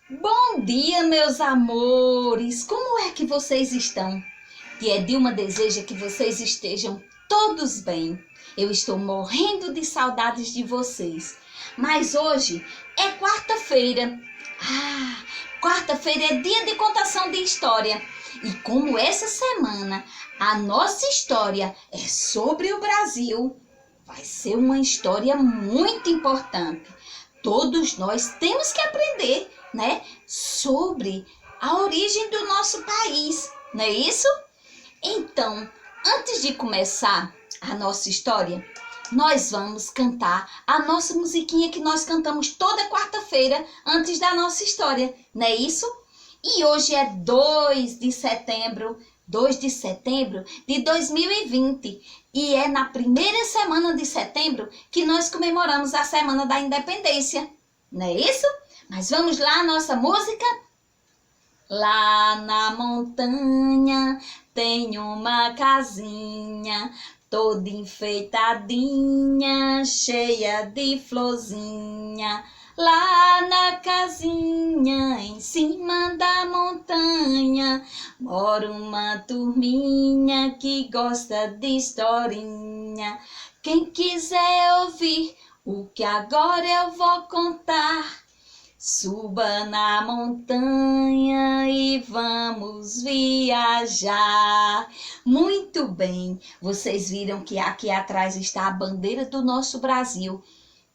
Bom dia, meus amores! Como é que vocês estão? Tia Dilma deseja que vocês estejam todos bem. Eu estou morrendo de saudades de vocês. Mas hoje é quarta-feira. Quarta-feira é dia de contação de história. E como essa semana a nossa história é sobre o Brasil, vai ser uma história muito importante. Todos nós temos que aprender, né, sobre a origem do nosso país, não é isso? Então, antes de começar a nossa história, nós vamos cantar a nossa musiquinha que nós cantamos toda quarta-feira antes da nossa história, não é isso? E hoje é 2 de setembro de 2020 e é na primeira semana de setembro que nós comemoramos a Semana da Independência, não é isso? Mas vamos lá, a nossa música? Lá na montanha tem uma casinha toda enfeitadinha, cheia de florzinha. Lá na casinha, em cima da montanha, mora uma turminha que gosta de historinha. Quem quiser ouvir o que agora eu vou contar, suba na montanha e vamos viajar. Muito bem, vocês viram que aqui atrás está a bandeira do nosso Brasil.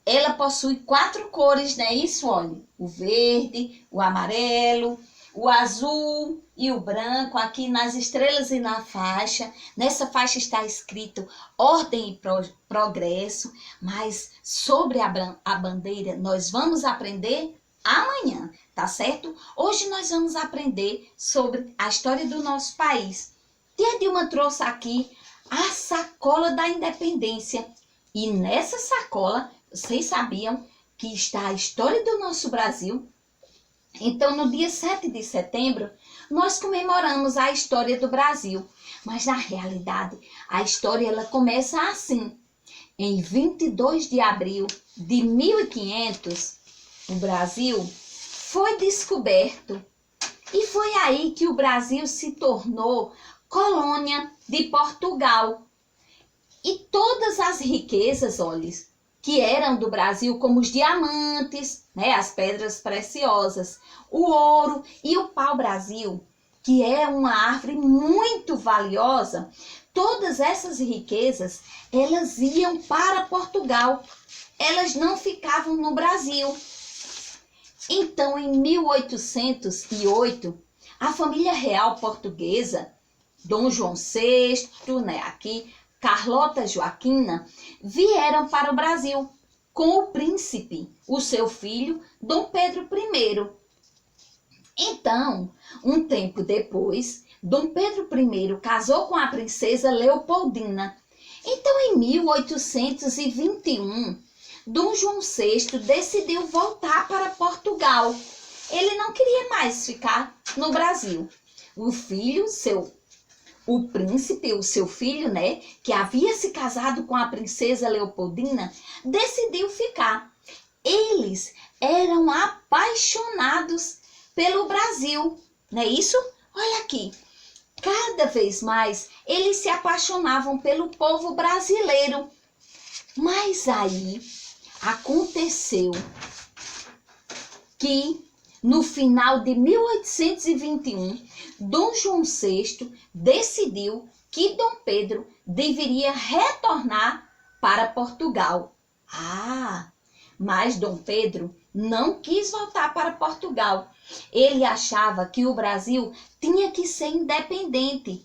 Ela possui 4 cores, não é isso? Olha, o verde, o amarelo, o azul e o branco, aqui nas estrelas e na faixa. Nessa faixa está escrito ordem e progresso, mas sobre a bandeira nós vamos aprender amanhã, tá certo? Hoje nós vamos aprender sobre a história do nosso país. Tia Dilma trouxe aqui a sacola da independência. E nessa sacola, vocês sabiam que está a história do nosso Brasil? Então, no dia 7 de setembro, nós comemoramos a história do Brasil. Mas, na realidade, a história ela começa assim. Em 22 de abril de 1500, o Brasil foi descoberto e foi aí que o Brasil se tornou colônia de Portugal. E todas as riquezas, olha, que eram do Brasil, como os diamantes, né, as pedras preciosas, o ouro e o pau-brasil, que é uma árvore muito valiosa, todas essas riquezas, elas iam para Portugal. Elas não ficavam no Brasil. Então, em 1808, a família real portuguesa, Dom João VI, né, aqui, Carlota Joaquina, vieram para o Brasil com o príncipe, o seu filho, Dom Pedro I. Então, um tempo depois, Dom Pedro I casou com a princesa Leopoldina. Então, em 1821, Dom João VI decidiu voltar para Portugal. Ele não queria mais ficar no Brasil. O príncipe, o seu filho, né, que havia se casado com a princesa Leopoldina, decidiu ficar. Eles eram apaixonados pelo Brasil, não é isso? Olha aqui, cada vez mais eles se apaixonavam pelo povo brasileiro. Mas aí aconteceu que no final de 1821, Dom João VI decidiu que Dom Pedro deveria retornar para Portugal. Mas Dom Pedro não quis voltar para Portugal. Ele achava que o Brasil tinha que ser independente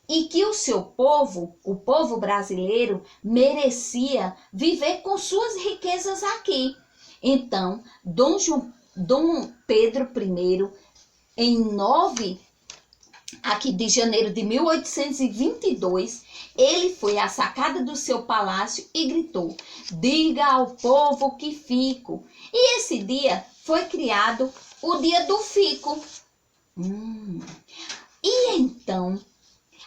e que o seu povo, o povo brasileiro, merecia viver com suas riquezas aqui. Então, Dom Pedro I, em 9 de janeiro de 1822, ele foi à sacada do seu palácio e gritou: diga ao povo que fico. E esse dia foi criado o dia do fico. E então,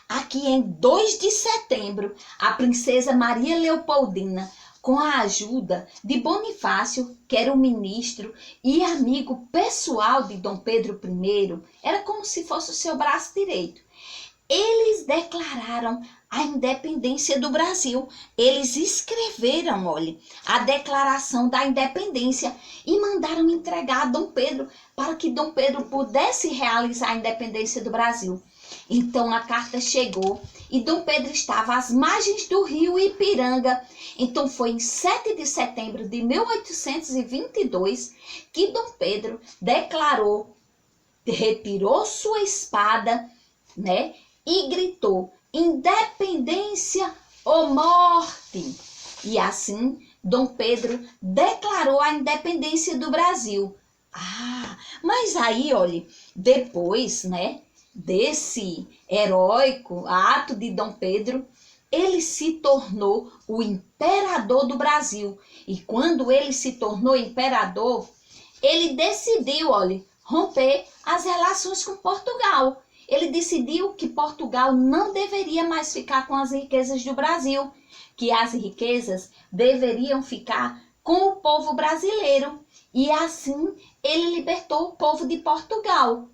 aqui em 2 de setembro, a princesa Maria Leopoldina com a ajuda de Bonifácio, que era o ministro e amigo pessoal de Dom Pedro I, era como se fosse o seu braço direito. Eles declararam a independência do Brasil. Eles escreveram, olha, a declaração da independência e mandaram entregar a Dom Pedro para que Dom Pedro pudesse realizar a independência do Brasil. Então a carta chegou e Dom Pedro estava às margens do rio Ipiranga. Então foi em 7 de setembro de 1822 que Dom Pedro declarou, retirou sua espada, né? E gritou: independência ou morte! E assim, Dom Pedro declarou a independência do Brasil. Mas aí, olha, depois, né, desse heróico ato de Dom Pedro, ele se tornou o imperador do Brasil. E quando ele se tornou imperador, ele decidiu, olha, romper as relações com Portugal. Ele decidiu que Portugal não deveria mais ficar com as riquezas do Brasil, que as riquezas deveriam ficar com o povo brasileiro. E assim ele libertou o povo de Portugal.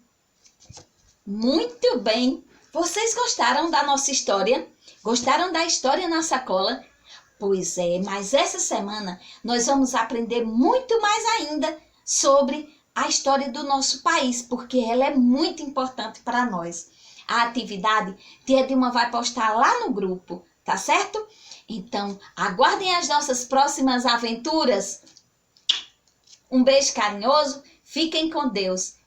Muito bem! Vocês gostaram da nossa história? Gostaram da história na sacola? Pois é, mas essa semana nós vamos aprender muito mais ainda sobre a história do nosso país, porque ela é muito importante para nós. A atividade Tia Dilma vai postar lá no grupo, tá certo? Então, aguardem as nossas próximas aventuras. Um beijo carinhoso, fiquem com Deus.